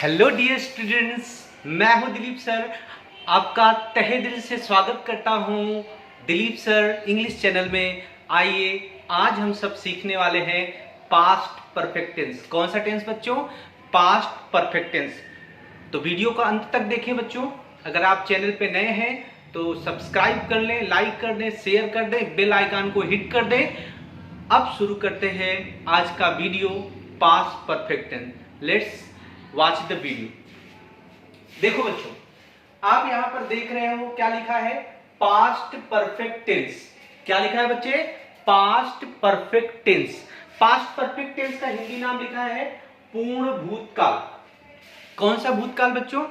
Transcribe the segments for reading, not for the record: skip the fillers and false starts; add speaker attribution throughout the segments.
Speaker 1: Hello dear students, मैं हूं Dilip sir. आपका तहे दिल से स्वागत करता हूं दिलीप सर इंग्लिश चैनल में। आइए आज हम सब सीखने वाले हैं पास्ट परफेक्ट टेंस। कौन सा टेंस बच्चों? Past perfect tense. तो वीडियो का अंत तक देखें बच्चों। अगर आप चैनल पे नए हैं तो सब्सक्राइब कर लें, लाइक कर दें, शेयर कर दें, बेल आइकन को हिट कर दें। अब शुरू करते हैं आज का video past perfect tense. Let's watch the video. देखो बच्चों, आप यहां पर देख रहे हो क्या लिखा है? Past perfect tense. क्या लिखा है बच्चे? Past perfect tense. Past perfect tense का हिंदी नाम लिखा है पूर्ण भूतकाल। कौन सा भूतकाल बच्चों?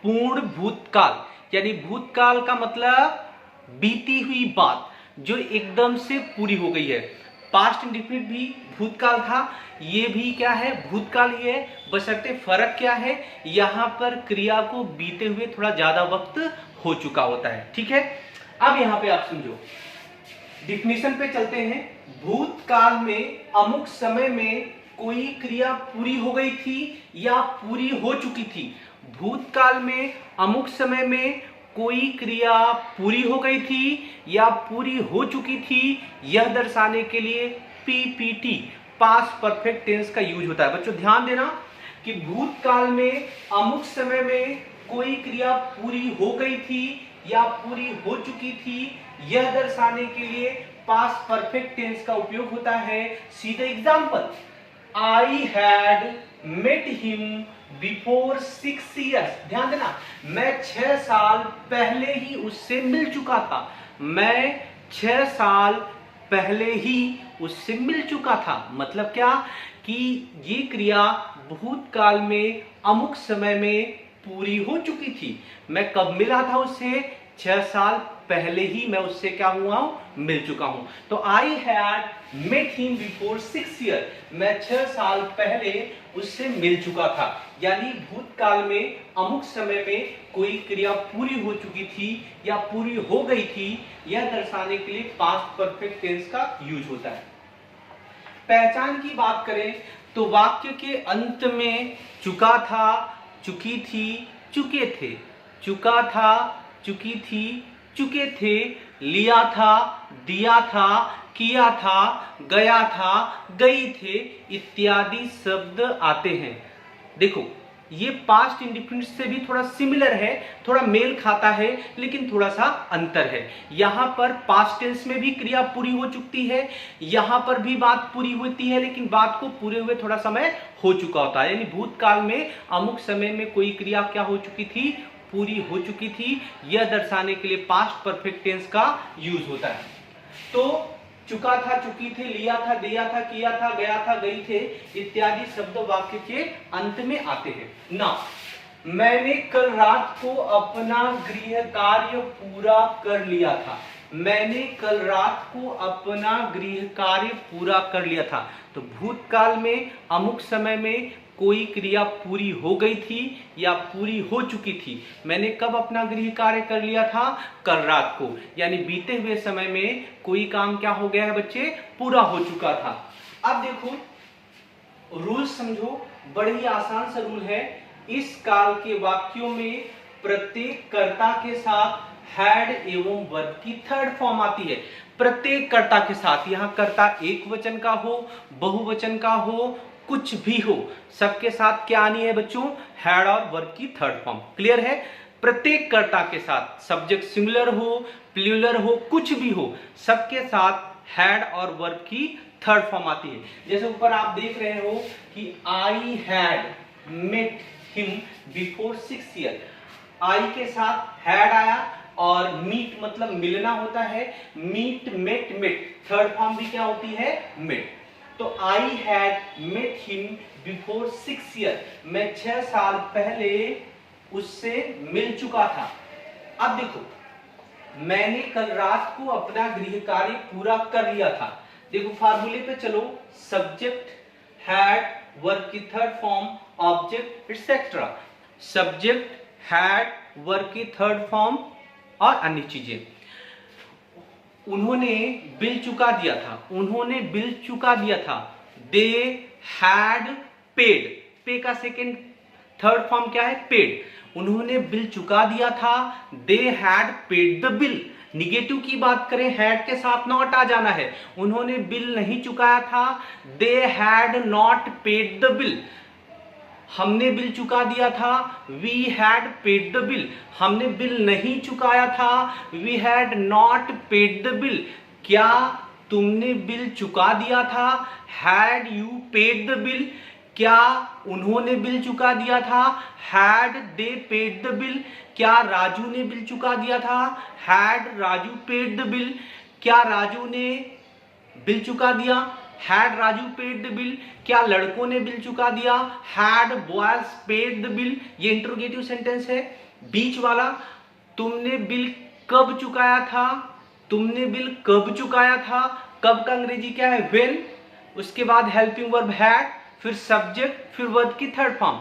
Speaker 1: पूर्ण भूतकाल। यानी भूतकाल का मतलब बीती हुई बात जो एकदम से पूरी हो गई है। पास्ट इंडिफिनिट भी भूतकाल था, ये भी क्या है? भूतकाल ही है। बशर्ते फर्क क्या है, यहां पर क्रिया को बीते हुए थोड़ा ज्यादा वक्त हो चुका होता है। ठीक है, अब यहां पे आप समझो, डिफिनीशन पे चलते हैं। भूतकाल में अमुक समय में कोई क्रिया पूरी हो गई थी या पूरी हो चुकी थी। भूतकाल में अमुक समय में कोई क्रिया पूरी हो गई थी या पूरी हो चुकी थी, यह दर्शाने के लिए पीपीटी पास्ट परफेक्ट टेंस का यूज होता है। बच्चों ध्यान देना कि भूतकाल में अमुक समय में कोई क्रिया पूरी हो गई थी या पूरी हो चुकी थी, यह दर्शाने के लिए पास्ट परफेक्ट टेंस का उपयोग होता है। सीधे example, I had met him before 6 years। ध्यान देना, मैं 6 साल पहले ही उससे मिल चुका था। मैं 6 साल पहले ही उससे मिल चुका था। मतलब क्या कि ये क्रिया भूतकाल में अमुक समय में पूरी हो चुकी थी। मैं कब मिला था उससे? 6 साल पहले ही मैं उससे क्या हुआ हूं? मिल चुका हूं। तो I had met him before 6 years। मैं 6 साल पहले उससे मिल चुका था। यानी भूतकाल में अमुक समय में कोई क्रिया पूरी हो चुकी थी या पूरी हो गई थी, यह दर्शाने के लिए पास्ट परफेक्ट टेंस का यूज होता है। पहचान की बात करें तो वाक्य के अंत में चुका था, चुकी थी, चुके थे, चुका था, चुकी थी, चुके थे, लिया था, दिया था, किया था, गया था, गई थे इत्यादि शब्द आते हैं। देखो, ये पास्ट इंडिफिनिट से भी थोड़ा सिमिलर है, थोड़ा मेल खाता है, लेकिन थोड़ा सा अंतर है। यहां पर पास्ट टेंस में भी क्रिया पूरी हो चुकी है, यहां पर भी बात पूरी होती है, लेकिन बात को पूरे हुए थोड़ा समय हो चुका होता है। यानी भूतकाल में अमुक समय में कोई क्रिया क्या हो चुकी थी? पूरी हो चुकी थी। यह दर्शाने के लिए पास्ट परफेक्ट टेंस का यूज होता है। तो चुका था, चुकी थी, लिया था, दिया था, किया था, गया था, गई थे इत्यादि शब्द वाक्य के अंत में आते हैं ना। मैंने कल रात को अपना गृह कार्य पूरा कर लिया था। मैंने कल रात को अपना गृह कार्य पूरा कर लिया था। तो भूतकाल में अमुक समय में कोई क्रिया पूरी हो गई थी या पूरी हो चुकी थी। मैंने कब अपना गृह कार्य कर लिया था? कल रात को। यानी बीते हुए समय में कोई काम क्या हो गया है बच्चे? पूरा हो चुका था। अब देखो, रूल समझो, बड़े ही आसान सा रूल है। इस काल के वाक्यों में प्रत्येक कर्ता के साथ हैड एवं वर्ब की थर्ड फॉर्म आती है। प्रत्येक कर्ता के साथ, यहां कर्ता एक वचन का हो, बहुवचन का हो, कुछ भी हो, सबके साथ क्या आनी है बच्चों? हैड और वर्ब की थर्ड फॉर्म। क्लियर है? प्रत्येक कर्ता के साथ, सब्जेक्ट सिंगुलर हो, प्लूरल हो, कुछ भी हो, सबके साथ हैड और वर्ब की थर्ड फॉर्म आती है। जैसे ऊपर आप देख रहे हो कि I had met him before 6 years। I के साथ हैड आया और मीट मतलब मिलना होता है। Meet, met, met, third form भी क्या होती है? मेट। तो I had met him before 6 years। मैं 6 साल पहले उससे मिल चुका था। अब देखो, मैंने कल रात को अपना गृह कार्य पूरा कर लिया था। देखो फार्मूले पे चलो, सब्जेक्ट, हैड, वर्ब की third form, object etcetera. Subject, had, verb की थर्ड फॉर्म और अन्य चीजें। उन्होंने बिल चुका दिया था। उन्होंने बिल चुका दिया था। They had paid. पे का सेकेंड थर्ड फॉर्म क्या है? पेड। उन्होंने बिल चुका दिया था, they had paid the bill. Negative की बात करें, हैड के साथ नॉट आ जाना है। उन्होंने बिल नहीं चुकाया था, they had not paid the bill. हमने बिल चुका दिया था, we had paid the bill. हमने बिल नहीं चुकाया था, we had not paid the bill. क्या तुमने बिल चुका दिया था? Had you paid the bill? क्या उन्होंने बिल चुका दिया था? Had they paid the bill? क्या राजू ने बिल चुका दिया था? Had Raju paid the bill? क्या राजू ने बिल चुका दिया? Had Raju paid the bill? क्या लड़कों ने बिल चुका दिया? Had boys paid the bill? ये इंट्रोगेटिव सेंटेंस है। बीच वाला, तुमने बिल कब चुकाया था? तुमने बिल कब चुकाया था? कब का अंग्रेजी क्या है? व्हेन। उसके बाद हेल्पिंग वर्ब हैड, फिर सब्जेक्ट, फिर वर्ब की third form.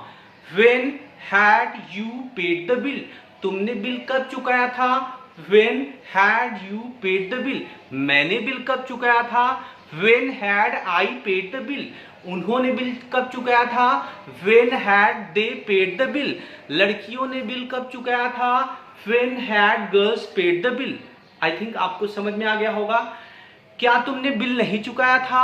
Speaker 1: When had you paid the bill? तुमने बिल कब चुकाया था? When had you paid the bill? मैंने बिल कब चुकाया था? When had I paid the bill? उन्होंने बिल कब चुकाया था? When had they paid the bill? लड़कियों ने बिल कब चुकाया था? When had girls paid the bill? I think आपको समझ में आ गया होगा। क्या तुमने बिल नहीं चुकाया था?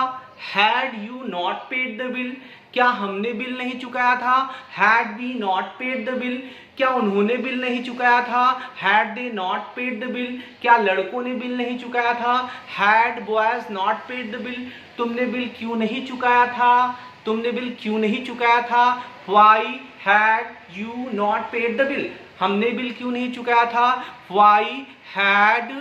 Speaker 1: Had you not paid the bill? क्या हमने बिल नहीं चुकाया था? Had we not paid the bill? क्या उन्होंने बिल नहीं चुकाया था? Had they not paid the bill? क्या लड़कों ने बिल नहीं चुकाया था? Had boys not paid the bill? तुमने बिल क्यों नहीं चुकाया था? तुमने बिल क्यों नहीं चुकाया था? Why had you not paid the bill? हमने बिल क्यों नहीं चुकाया था? Why had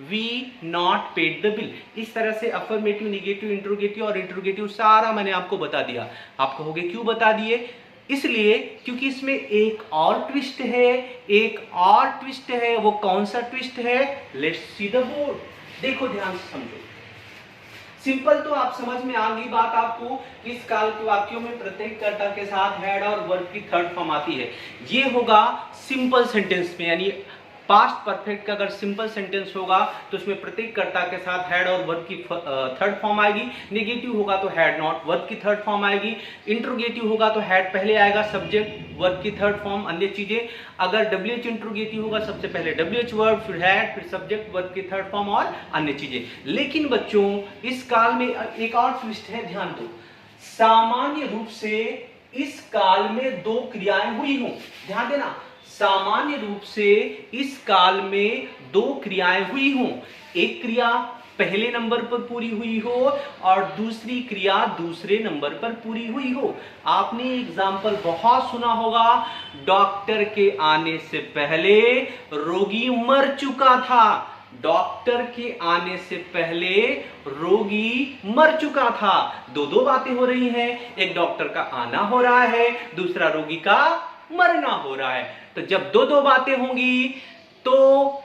Speaker 1: we not paid the bill? इस तरह से अफर्मेटिव, निगेटिव, इंट्रोगेटिव और इंट्रोगेटिव सारा मैंने आपको बता दिया। आप कहोगे क्यों बता दिए? इसलिए क्योंकि इसमें एक और ट्विस्ट है, एक और ट्विस्ट है। वो कौन सा ट्विस्ट है? Let's see the board. देखो ध्यान से समझो। सिंपल तो आप समझ में आ गई बात आपको। इस काल के वाक्यों में प्रत्येक कर्ता के साथ हेड और वर्ब की थर्ड फॉर्म आती है। ये होगा सिंपल सेंटेंस में, यानी पास्ट परफेक्ट का अगर सिंपल सेंटेंस होगा तो उसमें प्रत्येक कर्ता के साथ हेड और वर्ब की थर्ड फॉर्म आएगी। नेगेटिव होगा तो हैड नॉट, वर्ब की थर्ड फॉर्म आएगी। इंट्रोगेटिव होगा तो हैड पहले आएगा, सब्जेक्ट, वर्ब की थर्ड फॉर्म, अन्य चीजें। अगर WH इंट्रोगेटिव होगा सबसे पहले WH वर्ब, फिर हैड, फिर सब्जेक्ट, वर्ब की थर्ड फॉर्म और अन्य चीजें। लेकिन बच्चों इस काल में एक और ट्विस्ट है, ध्यान दो। सामान्य रूप से इस काल में दो क्रियाएं हुई हों, ध्यान देना। सामान्य रूप से इस काल में दो क्रियाएं हुई हों। एक क्रिया पहले नंबर पर पूरी हुई हो और दूसरी क्रिया दूसरे नंबर पर पूरी हुई हो। आपने एग्जाम्पल बहुत सुना होगा, डॉक्टर के आने से पहले रोगी मर चुका था। डॉक्टर के आने से पहले रोगी मर चुका था। दो दो बातें हो रही हैं, एक डॉक्टर का आना हो रहा है, दूसरा रोगी का मरना हो रहा है। तो जब दो दो बातें होंगी तो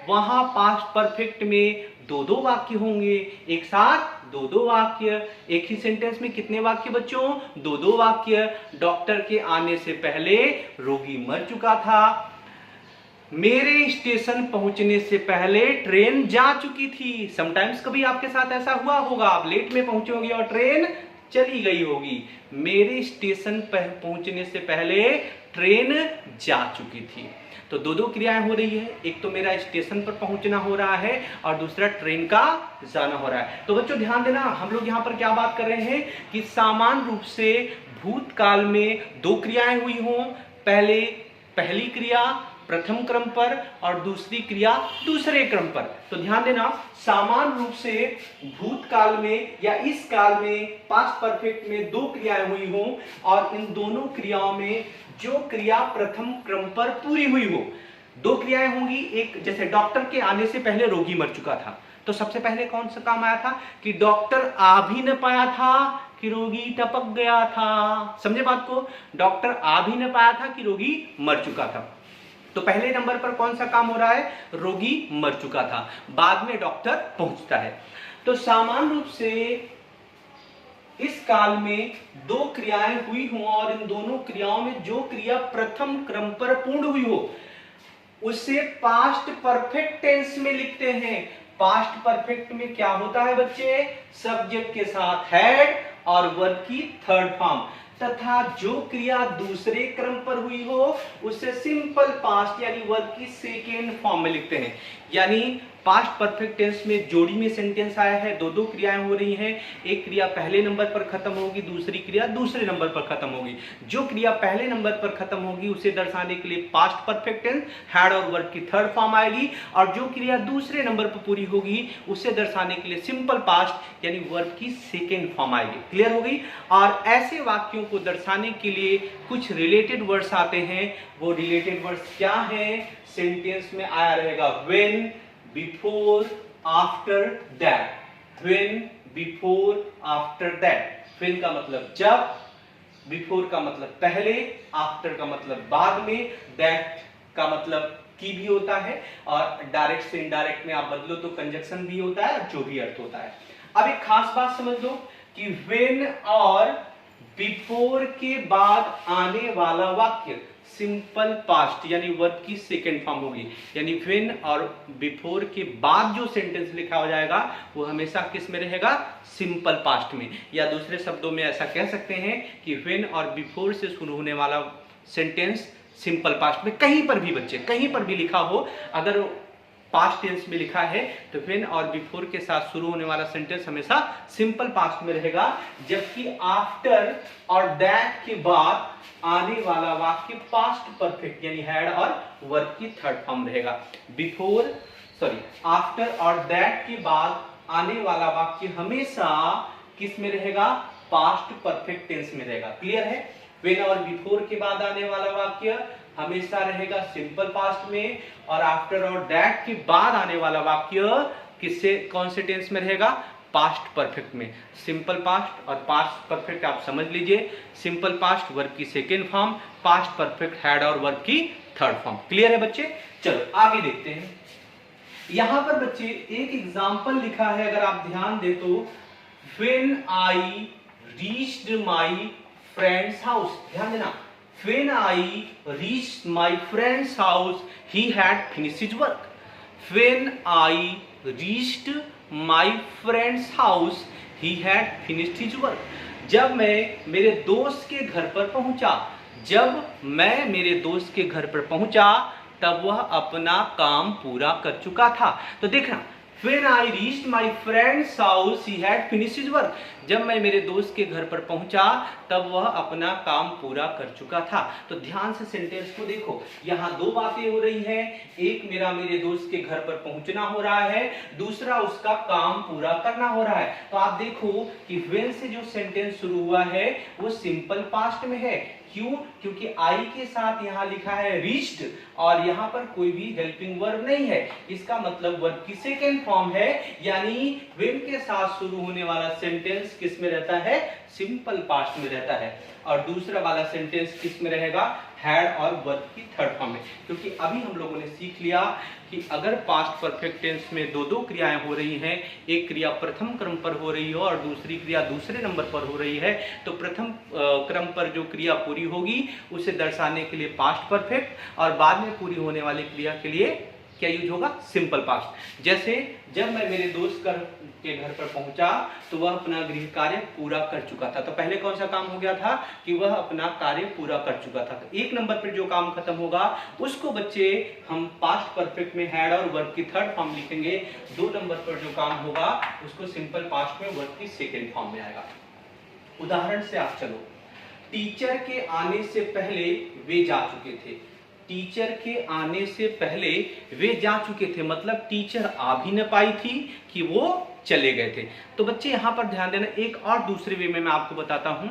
Speaker 1: वहां पास्ट परफेक्ट में दो दो वाक्य होंगे। एक साथ दो दो वाक्य। एक ही सेंटेंस में कितने वाक्य बच्चों? दो दो वाक्य। डॉक्टर के आने से पहले रोगी मर चुका था। मेरे स्टेशन पहुंचने से पहले ट्रेन जा चुकी थी। समटाइम्स कभी आपके साथ ऐसा हुआ होगा, आप लेट में पहुंचे होंगे और ट्रेन चली गई होगी। मेरे स्टेशन पर पहुंचने से पहले ट्रेन जा चुकी थी। तो दो दो क्रियाएं हो रही है, एक तो मेरा स्टेशन पर पहुंचना हो रहा है और दूसरा ट्रेन का जाना हो रहा है। तो बच्चों ध्यान देना, हम लोग यहाँ पर क्या बात कर रहे हैं कि सामान्य रूप से भूतकाल में दो क्रियाएं हुई हों। पहली क्रिया प्रथम क्रम पर और दूसरी क्रिया दूसरे क्रम पर। तो ध्यान देना, सामान्य रूप से भूतकाल में या इस काल में पास्ट परफेक्ट में दो क्रियाएं हुई हों और इन दोनों क्रियाओं में जो क्रिया प्रथम क्रम पर पूरी हुई हो। दो क्रियाएं होंगी, एक जैसे डॉक्टर के आने से पहले रोगी मर चुका था, तो सबसे पहले कौन सा काम आया था कि डॉक्टर आ भी न पाया था कि रोगी टपक गया था। समझे बात को? डॉक्टर आ भी न पाया था कि रोगी मर चुका था। तो पहले नंबर पर कौन सा काम हो रहा है? रोगी मर चुका था, बाद में डॉक्टर पहुंचता है। तो सामान्य रूप से इस काल में दो क्रियाएं हुई हों और इन दोनों क्रियाओं में जो क्रिया प्रथम क्रम पर पूर्ण हुई हो उसे पास्ट परफेक्ट टेंस में लिखते हैं। पास्ट परफेक्ट में क्या होता है बच्चे? सब्जेक्ट के साथ हैड और वर्ब की थर्ड फॉर्म। तथा जो क्रिया दूसरे क्रम पर हुई हो उसे सिंपल पास्ट यानी वर्ब की सेकेंड फॉर्म में लिखते हैं। यानी पास्ट परफेक्ट टेंस में जोड़ी में सेंटेंस आया है, दो दो क्रियाएं हो रही हैं, एक क्रिया पहले नंबर पर खत्म होगी, दूसरी क्रिया दूसरे नंबर पर खत्म होगी। जो क्रिया पहले नंबर पर खत्म होगी उसे दर्शाने के लिए पास्ट परफेक्ट टेंस हैड और वर्ब की थर्ड फॉर्म आएगी, और जो क्रिया दूसरे नंबर पर पूरी होगी उसे दर्शाने के लिए सिंपल पास्ट यानी वर्ब की सेकेंड फॉर्म आएगी। क्लियर हो गई। और ऐसे वाक्यों को दर्शाने के लिए कुछ रिलेटेड वर्ड्स आते हैं। वो रिलेटेड वर्ड्स क्या है? सेंटेंस में आया रहेगा when, before, after, that. When, before, after, that. When का मतलब जब, बिफोर का मतलब पहले, आफ्टर का मतलब बाद में, दैट का मतलब की भी होता है, और डायरेक्ट से इनडायरेक्ट में आप बदलो तो कंजक्शन भी होता है, जो भी अर्थ होता है। अब एक खास बात समझ लो कि व्हेन और बिफोर के बाद आने वाला वाक्य सिंपल पास्ट यानी वर्ब की सेकेंड फॉर्म होगी। यानी व्हेन और बिफोर के बाद जो सेंटेंस लिखा हो जाएगा वो हमेशा किस में रहेगा? सिंपल पास्ट में। या दूसरे शब्दों में ऐसा कह सकते हैं कि व्हेन और बिफोर से शुरू होने वाला सेंटेंस सिंपल पास्ट में कहीं पर भी बच्चे कहीं पर भी लिखा हो, अगर पास्ट टेंस में लिखा है तो व्हेन और बिफोर के साथ शुरू होने वाला सेंटेंस हमेशा सिंपल पास्ट में रहेगा, जबकि आफ्टर और दैट के बाद आने वाला वाक्य पास्ट परफेक्ट यानी हैड और वर्ब की थर्ड फॉर्म रहेगा। आफ्टर और दैट के बाद आने वाला वाक्य हमेशा किस में रहेगा? पास्ट परफेक्ट टेंस में रहेगा। क्लियर है। व्हेन और बिफोर के बाद आने वाला वाक्य हमेशा रहेगा सिंपल पास्ट में, और आफ्टर और दैट के बाद आने वाला वाक्य किससे कौन से टेंस में रहेगा? पास्ट परफेक्ट में। सिंपल पास्ट और पास्ट परफेक्ट आप समझ लीजिए। सिंपल पास्ट वर्ब की second form, past perfect had और वर्ब की थर्ड फॉर्म। क्लियर है बच्चे? चलो आगे देखते हैं। यहां पर बच्चे एक एग्जांपल लिखा है, अगर आप ध्यान दे तो when I reached my friends house. ध्यान देना, when I reached my friends house he had finished his work. When I reached my friends house he had finished his work. जब मैं मेरे दोस्त के घर पर पहुंचा, जब मैं मेरे दोस्त के घर पर पहुंचा तब वह अपना काम पूरा कर चुका था। तो देखना, When I reached my friend's house, he had finished his work. जब मैं मेरे दोस्त के घर पर पहुंचा तब वह अपना काम पूरा कर चुका था। तो ध्यान से सेंटेंस को देखो, यहाँ दो बातें हो रही हैं। एक मेरा मेरे दोस्त के घर पर पहुंचना हो रहा है, दूसरा उसका काम पूरा करना हो रहा है। तो आप देखो कि when से जो सेंटेंस शुरू हुआ है वो सिंपल पास्ट में है। क्यों? क्योंकि आई के साथ यहाँ लिखा है रीच्ड और यहाँ पर कोई भी हेल्पिंग वर्ब नहीं है। इसका मतलब वर्ब की सेकेंड फॉर्म है, यानी व्हेन के साथ शुरू होने वाला सेंटेंस किस में रहता है? सिंपल पास्ट में रहता है। और दूसरा वाला सेंटेंस किस में रहेगा? हैड और वर्ब की थर्ड फॉर्म में। क्योंकि अभी हम लोगों ने सीख लिया कि अगर पास्ट परफेक्ट टेंस में दो दो क्रियाएं हो रही हैं, एक क्रिया प्रथम क्रम पर हो रही हो और दूसरी क्रिया दूसरे नंबर पर हो रही है, तो प्रथम क्रम पर जो क्रिया पूरी होगी उसे दर्शाने के लिए पास्ट परफेक्ट और बाद में पूरी होने वाली क्रिया के लिए क्या यूज होगा? Simple past. जैसे जब मैं मेरे दोस्त के घर पर पहुंचा तो वह अपना गृह कार्य पूरा कर चुका था। तो पहले कौन सा काम हो गया था? कि वह अपना कार्य पूरा कर चुका था। तो एक नंबर पर जो काम खत्म होगा उसको बच्चे हम पास्ट परफेक्ट में हैड और वर्ब की थर्ड फॉर्म लिखेंगे। दो नंबर पर जो काम होगा उसको सिंपल पास्ट में वर्ब की सेकेंड फॉर्म में आएगा। उदाहरण से आप चलो, टीचर के आने से पहले वे जा चुके थे। टीचर के आने से पहले वे जा चुके थे, मतलब टीचर आ भी न पाई थी कि वो चले गए थे। तो बच्चे यहां पर ध्यान देना, एक और दूसरे वे में मैं आपको बताता हूं।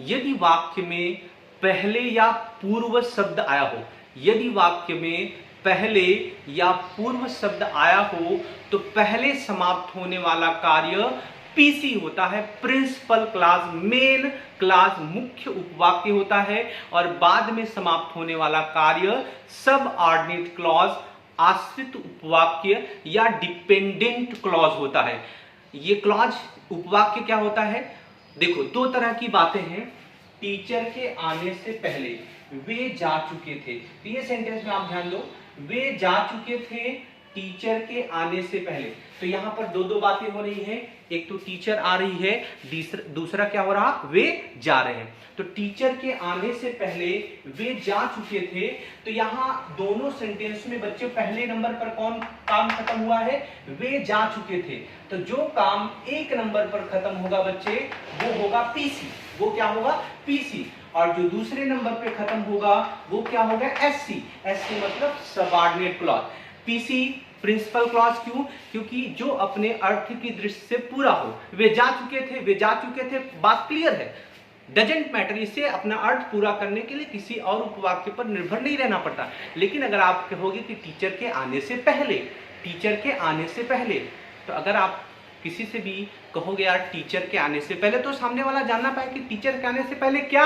Speaker 1: यदि वाक्य में पहले या पूर्व शब्द आया हो, यदि वाक्य में पहले या पूर्व शब्द आया हो तो पहले समाप्त होने वाला कार्य पीसी होता है, प्रिंसिपल क्लास, मेन क्लास, मुख्य उपवाक्य होता है, और बाद में समाप्त होने वाला कार्य सब ऑर्डिनेट क्लॉज, आश्रित उपवाक्य या डिपेंडेंट क्लॉज होता है। ये क्लॉज उपवाक्य क्या होता है? देखो दो तरह की बातें हैं। टीचर के आने से पहले वे जा चुके थे, तो ये सेंटेंस में आप ध्यान दो, वे जा चुके थे टीचर के आने से पहले। तो यहाँ पर दो दो बातें हो रही हैं, एक तो टीचर आ रही है, दूसरा क्या हो रहा, वे जा रहे हैं। तो टीचर के आने से पहले वे जा चुके थे। तो यहाँ दोनों सेंटेंस में बच्चे पहले नंबर पर कौन काम खत्म हुआ है, वे जा चुके थे। तो जो काम एक नंबर पर खत्म होगा बच्चे वो होगा पीसी, वो क्या होगा, पीसी। और जो दूसरे नंबर पे खत्म होगा वो क्या होगा, एससी। एससी मतलब subordinate clause. PC principal clause क्यों, क्योंकि जो अपने अर्थ की दृष्टि से पूरा हो। वे जा चुके थे, वे जा चुके थे, बात क्लियर है, डजेंट मैटर। इससे अपना अर्थ पूरा करने के लिए किसी और उपवाक्य पर निर्भर नहीं रहना पड़ता। लेकिन अगर आप कहोगे कि टीचर के आने से पहले, टीचर के आने से पहले, तो अगर आप किसी से भी कहोगे यार टीचर के आने से पहले, तो सामने वाला जानना पाए कि टीचर के आने से पहले क्या,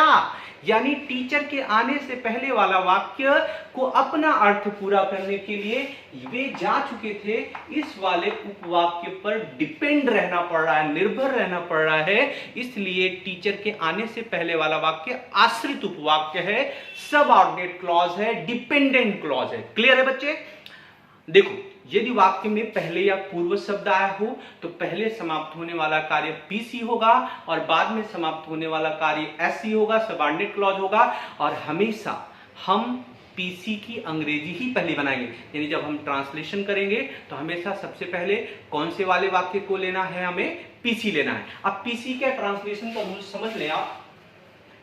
Speaker 1: यानी टीचर के आने से पहले वाला वाक्य को अपना अर्थ पूरा करने के लिए वे जा चुके थे, इस वाले उपवाक्य पर डिपेंड रहना पड़ रहा है, निर्भर रहना पड़ रहा है। इसलिए टीचर के आने से पहले वाला वाक्य आश्रित उपवाक्य है, सबऑर्डिनेट क्लॉज है, डिपेंडेंट क्लॉज है। क्लियर है बच्चे? देखो, यदि वाक्य में पहले या पूर्व शब्द आया हो तो पहले समाप्त होने वाला कार्य पीसी होगा और बाद में समाप्त होने वाला कार्य एससी होगा, सबऑर्डिनेट क्लॉज होगा। और हमेशा हम पीसी की अंग्रेजी ही पहले बनाएंगे, यानी जब हम ट्रांसलेशन करेंगे तो हमेशा सबसे पहले कौन से वाले वाक्य को लेना है, हमें पीसी लेना है। अब पीसी का ट्रांसलेशन का रूल समझ लें आप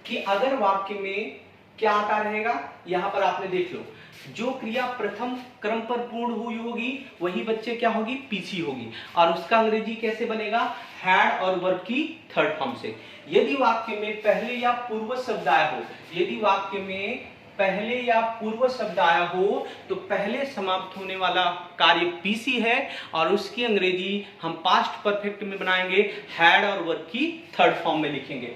Speaker 1: कि अगर वाक्य में क्या आता रहेगा, यहां पर आपने देख लो, जो क्रिया प्रथम क्रम पर पूर्ण हुई होगी वही बच्चे क्या होगी, पीसी होगी। और उसका अंग्रेजी कैसे बनेगा, हैड और वर्ब की थर्ड फॉर्म से। यदि वाक्य में पहले या पूर्व शब्द आया हो, यदि वाक्य में पहले या पूर्व शब्द आया हो तो पहले समाप्त होने वाला कार्य पीसी है और उसकी अंग्रेजी हम पास्ट परफेक्ट में बनाएंगे, हैड और वर्ब की थर्ड फॉर्म में लिखेंगे।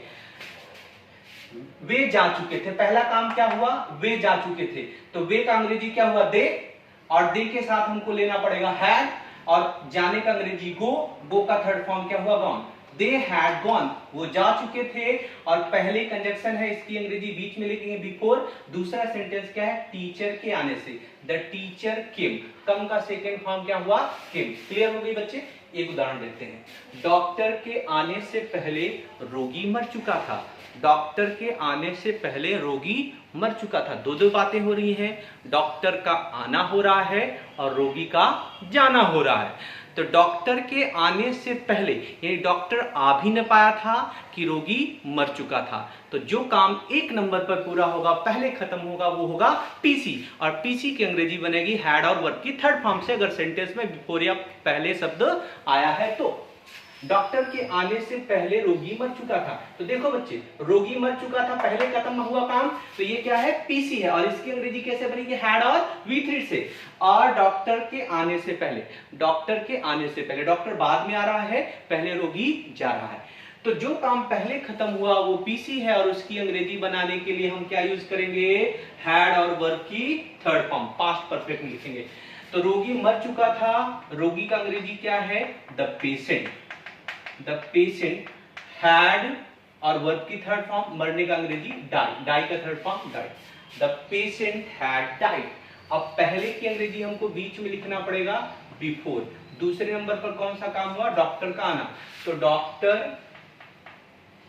Speaker 1: वे जा चुके थे, पहला काम क्या हुआ, वे जा चुके थे, तो वे का अंग्रेजी क्या हुआ, दे, और दे के साथ हमको लेना पड़ेगा हैड, और जाने का अंग्रेजी गो, गो का थर्ड फॉर्म क्या हुआ, गॉन। दे हैड गॉन, वो जा चुके थे, और पहले कंजक्शन है इसकी अंग्रेजी बीच में लिखेंगे बिफोर। दूसरा सेंटेंस क्या है, टीचर के आने से, द टीचर केम, कम का सेकेंड फॉर्म क्या हुआ, केम। क्लियर हो गई बच्चे? एक उदाहरण देते हैं, डॉक्टर के आने से पहले रोगी मर चुका था। डॉक्टर के आने से पहले रोगी मर चुका था। दो दो बातें हो रही हैं, डॉक्टर का आना हो रहा है और रोगी का जाना हो रहा है। तो डॉक्टर के आने से पहले, यानी डॉक्टर आ भी न पाया था कि रोगी मर चुका था। तो जो काम एक नंबर पर पूरा होगा, पहले खत्म होगा, वो होगा पीसी, और पीसी की अंग्रेजी बनेगी हैड और वर्ब की थर्ड फॉर्म से, अगर सेंटेंस में बिफोर या पहले शब्द आया है तो। डॉक्टर के आने से पहले रोगी मर चुका था, तो देखो बच्चे, रोगी मर चुका था, पहले खत्म हुआ काम, तो ये क्या है, पीसी है, और इसकी अंग्रेजी कैसे बनेगी, हैड और V3 से। और डॉक्टर के आने से पहले, डॉक्टर के आने से पहले, डॉक्टर बाद में आ रहा है, पहले रोगी जा रहा है। तो जो काम पहले खत्म हुआ वो पीसी है, और उसकी अंग्रेजी बनाने के लिए हम क्या यूज करेंगे, हैड और वर्ब की थर्ड फॉर्म, पास्ट परफेक्ट में लिखेंगे। तो रोगी मर चुका था, रोगी का अंग्रेजी क्या है, the patient. The patient had, और वर्ब की थर्ड फॉर्म, मरने का अंग्रेजी डाई, डाई का third form die. The patient had died। अब पहले की अंग्रेजी हमको बीच में लिखना पड़ेगा बिफोर। दूसरे नंबर पर कौन सा काम हुआ, डॉक्टर का आना, तो डॉक्टर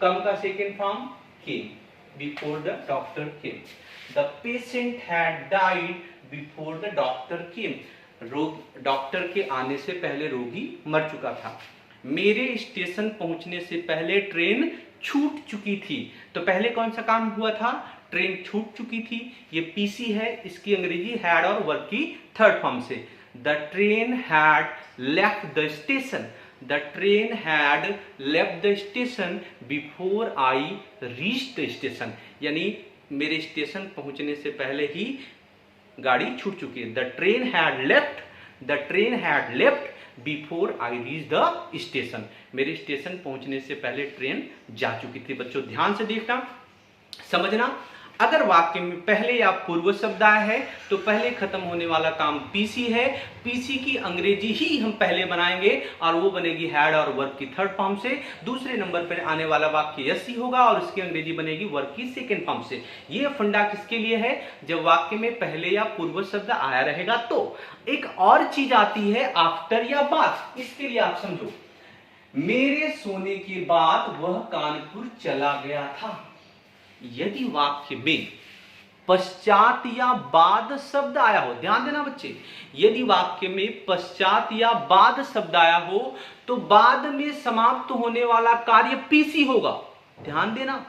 Speaker 1: कम का second form came, before the doctor came. The patient had died before the doctor came। Doctor के आने से पहले रोगी मर चुका था। मेरे स्टेशन पहुंचने से पहले ट्रेन छूट चुकी थी। तो पहले कौन सा काम हुआ था, ट्रेन छूट चुकी थी, ये पीसी है, इसकी अंग्रेजी हैड और वर्ब की थर्ड फॉर्म से। The train had left the station, the train had left the station before I reach the station, यानी मेरे स्टेशन पहुंचने से पहले ही गाड़ी छूट चुकी है। The train had left, the train had left before I reach the station, मेरे स्टेशन पहुंचने से पहले ट्रेन जा चुकी थी। बच्चों ध्यान से देखना, समझना। अगर वाक्य में पहले या पूर्व शब्द आया है तो पहले खत्म होने वाला काम पीसी है, पीसी की अंग्रेजी ही हम पहले बनाएंगे और वो बनेगी हैड और वर्ब की थर्ड फॉर्म से। दूसरे नंबर पर आने वाला वाक्य यसी होगा और उसकी अंग्रेजी बनेगी वर्ब की सेकेंड फॉर्म से। ये फंडा किसके लिए है? जब वाक्य में पहले या पूर्व शब्द आया रहेगा तो। एक और चीज आती है आफ्टर या बाद, इसके लिए आप समझो, मेरे सोने के बाद वह कानपुर चला गया था। यदि वाक्य में पश्चात या बाद शब्द आया हो, ध्यान देना बच्चे, यदि वाक्य में पश्चात या बाद शब्द आया हो तो बाद में समाप्त होने वाला कार्य पीसी होगा। ध्यान देना,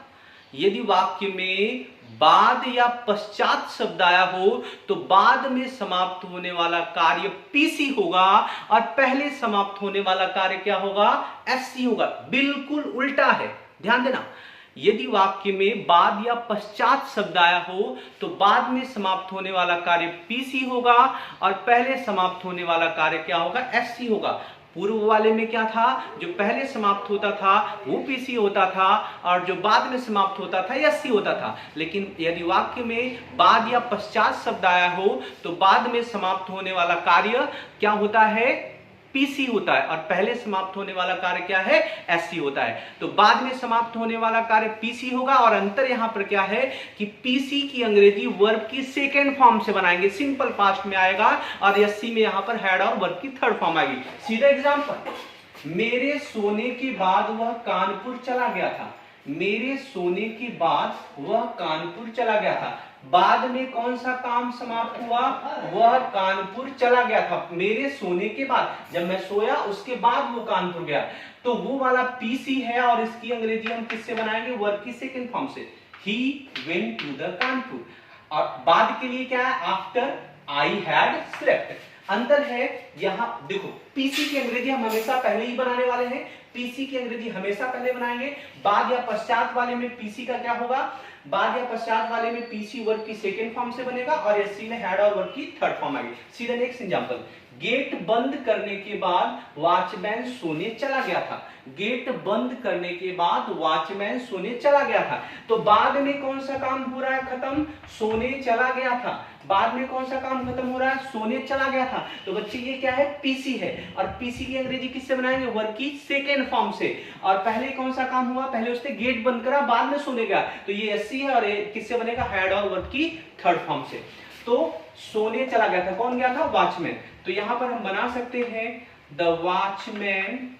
Speaker 1: यदि वाक्य में बाद या पश्चात शब्द आया हो तो बाद में समाप्त होने वाला कार्य पीसी होगा और पहले समाप्त होने वाला कार्य क्या होगा? एससी होगा। बिल्कुल उल्टा है, ध्यान देना। यदि वाक्य में बाद या पश्चात शब्द आया हो तो बाद में समाप्त होने वाला कार्य पीसी होगा और पहले समाप्त होने वाला कार्य क्या होगा? एससी होगा। पूर्व वाले में क्या था? जो पहले समाप्त होता था वो पीसी होता था और जो बाद में समाप्त होता था एससी होता था। लेकिन यदि वाक्य में बाद या पश्चात शब्द आया हो तो बाद में समाप्त होने वाला कार्य क्या होता है? पीसी होता है और पहले समाप्त होने वाला कार्य क्या है? एससी होता है। तो बाद में समाप्त होने वाला कार्य पीसी होगा और अंतर यहां पर क्या है कि पीसी की अंग्रेजी वर्ब की सेकेंड फॉर्म से बनाएंगे, सिंपल पास्ट में आएगा और एससी में यहां पर हैड और वर्ब की थर्ड फॉर्म आएगी। सीधा एग्जांपल, मेरे सोने के बाद वह कानपुर चला गया था। मेरे सोने के बाद वह कानपुर चला गया था। बाद में कौन सा काम समाप्त हुआ? वह कानपुर चला गया था। मेरे सोने के बाद, जब मैं सोया उसके बाद वो कानपुर गया, तो वो वाला पीसी है और इसकी अंग्रेजी हम किससे बनाएंगे? वर्ब की सेकंड फॉर्म से। He went to the Kanpur. और बाद के लिए क्या है? After I had slept. अंतर है यहां देखो, पीसी की अंग्रेजी हम हमेशा पहले ही बनाने वाले हैं, पीसी की अंग्रेजी हमेशा पहले बनाएंगे। बाद या पश्चात वाले में पीसी का क्या होगा? बाद या पश्चात वाले में पीसी वर्ब की सेकंड फॉर्म से बनेगा और एससी में हैड और वर्ब की थर्ड फॉर्म आएगी। सीधा नेक्स्ट एग्जांपल, गेट बंद करने के बाद वॉचमैन सोने चला गया था। गेट बंद करने के बाद वॉचमैन सोने चला गया था। तो बाद में कौन सा काम हो रहा है खत्म? सोने चला गया था। बाद में कौन सा काम खत्म हो रहा है? सोने चला गया था। तो बच्चे ये क्या है? पीसी है और पीसी की अंग्रेजी किससे बनाएंगे? वर्ब की सेकेंड फॉर्म से। और पहले कौन सा काम हुआ? पहले उसने गेट बंद करा, बाद में सोने गया, तो ये एससी है और किससे बनेगा? हैड और वर्ब की थर्ड फॉर्म से। तो सोने चला गया था, कौन गया था? वॉचमैन। तो यहां पर हम बना सकते हैं द वॉचमैन।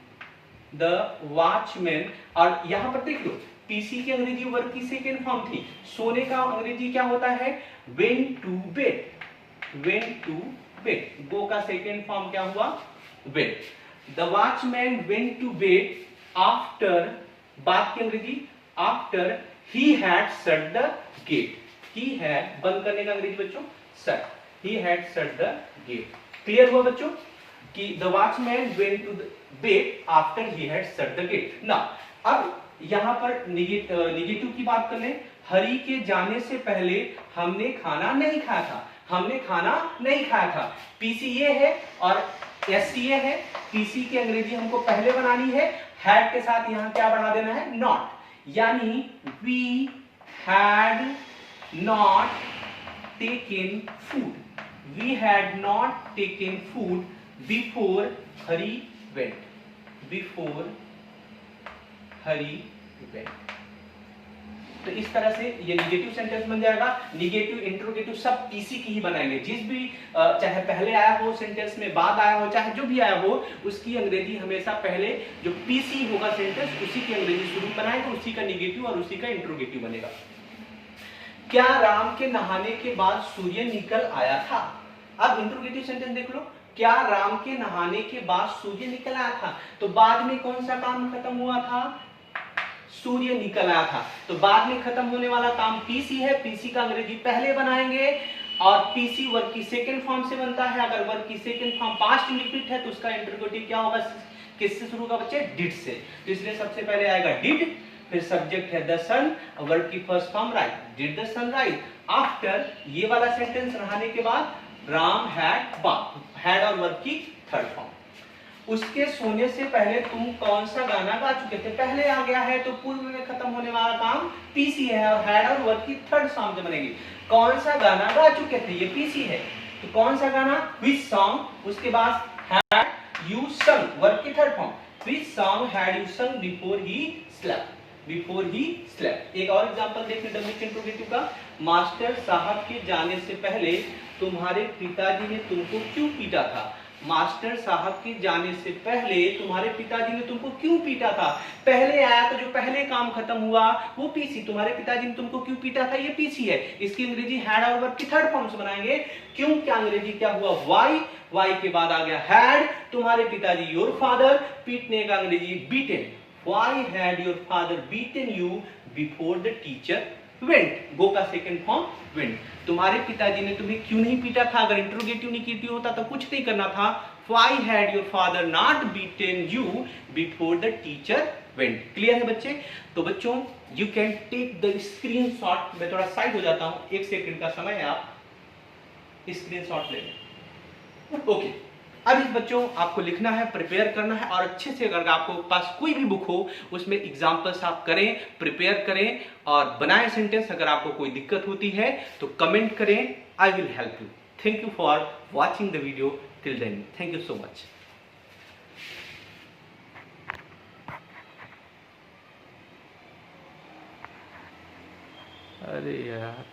Speaker 1: और यहां पर देख लो, पीसी की अंग्रेजी वर्ब की सेकेंड फॉर्म थी, सोने का अंग्रेजी क्या होता है? Went to bed. Went to bed, go का सेकेंड फॉर्म क्या हुआ? Went. The watchman went to bed after, बाद की अंग्रेजी after he had shut the gate. He had, बंद करने का अंग्रेजी बच्चों shut, he had shut the gate. Clear हुआ बच्चों कि the watchman went to the bed after he had shut the gate. ना अब यहां पर निगेटिव की बात कर लें। हरि के जाने से पहले हमने खाना नहीं खाया था। हमने खाना नहीं खाया था, पीसी ये है और एससी ये है। पीसी की अंग्रेजी हमको पहले बनानी है, हैड के साथ यहां क्या बढ़ा देना है? नॉट, यानी we had not taken food. We had not taken food before Hari went. Before Hari went. तो इस तरह से ये निगेटिव सेंटेंस बन जाएगा। निगेटिव, इंट्रोगेटिव सब पीसी की ही बनाएंगे। जिस भी चाहे पहले आया हो सेंटेंस में, बाद आया हो, चाहे जो भी आया हो, उसकी अंग्रेजी हमेशा पहले जो पीसी होगा सेंटेंस उसी की अंग्रेजी शुरू बनाएगा, उसी का निगेटिव और उसी का इंट्रोगेटिव बनेगा। क्या राम के नहाने के बाद सूर्य निकल आया था? अब इंट्रोगेटिव सेंटेंस देख लो, क्या राम के नहाने के बाद सूर्य निकल आया था? तो बाद में कौन सा काम खत्म हुआ था? सूर्य निकल आया था। तो बाद में खत्म होने वाला काम पीसी है, पीसी का अंग्रेजी पहले बनाएंगे और पीसी वर्ब की सेकंड फॉर्म से बनता है। अगर वर्ब की सेकंड फॉर्म पास्ट इंडिफिनिट है तो उसका इंट्रोगेटिव क्या होगा? किससे शुरू होगा बच्चे? डिड से। तो इसलिए सबसे पहले आएगा डिड, फिर सब्जेक्ट है द सन, वर्ब की first form write, did the son write. After ये वाला सेंटेंस रहने के बाद राम हैड बाथ, हैड और वर्ब की थर्ड फॉर्म। उसके सोने से पहले तुम कौन सा गाना गा चुके थे? पहले आ गया है तो पूर्व में खत्म होने वाला काम पीसी है और हैड और वर्ब की थर्ड फॉर्म जब बनेगी। कौन सा गाना गा चुके थे, ये पीसी है, तो कौन सा गाना, विच सॉन्ग, उसके बाद हैड यू संग, वर्ब की third form, which song had you sung before he slept, before he slept. एक और एग्जांपल देखिए डब्ल्यू इंट्रोगेटिव का, मास्टर साहब के जाने से पहले तुम्हारे पिताजी ने तुमको क्यों पीटा था? मास्टर साहब के जाने से पहले तुम्हारे पिताजी ने तुमको क्यों पीटा था? पहले आया तो जो पहले काम खत्म हुआ वो पीसी, तुम्हारे पिताजी ने तुमको क्यों पीटा था, ये पीसी है। इसकी अंग्रेजी हैड और वर्ब की थर्ड फॉर्म से बनाएंगे। क्यों क्या अंग्रेजी क्या हुआ, वाई, वाई के बाद आ गया हैड, तुम्हारे पिताजी योर फादर, पीटने का अंग्रेजी beaten, why had your father beaten you before the teacher went, go का सेकंड फॉर्म वेंट। तुम्हारे पिताजी ने तुम्हें क्यों नहीं पीटा था? अगर इंट्रोगेटिव निगेटिव होता तो कुछ नहीं करना था। Why had your father not beaten you before the teacher went? Clear है बच्चे? तो बच्चों you can take the screenshot. मैं थोड़ा साइड हो जाता हूं, 1 सेकंड का समय है, आप स्क्रीनशॉट ले लें। ओके, अब इस बच्चों आपको लिखना है, प्रिपेयर करना है, और अच्छे से अगर आपको पास कोई भी बुक हो उसमें एग्जाम्पल्स आप करें, प्रिपेयर करें और बनाएं सेंटेंस। अगर आपको कोई दिक्कत होती है तो कमेंट करें, I will help you. Thank you for watching the video till then, thank you so much. अरे यार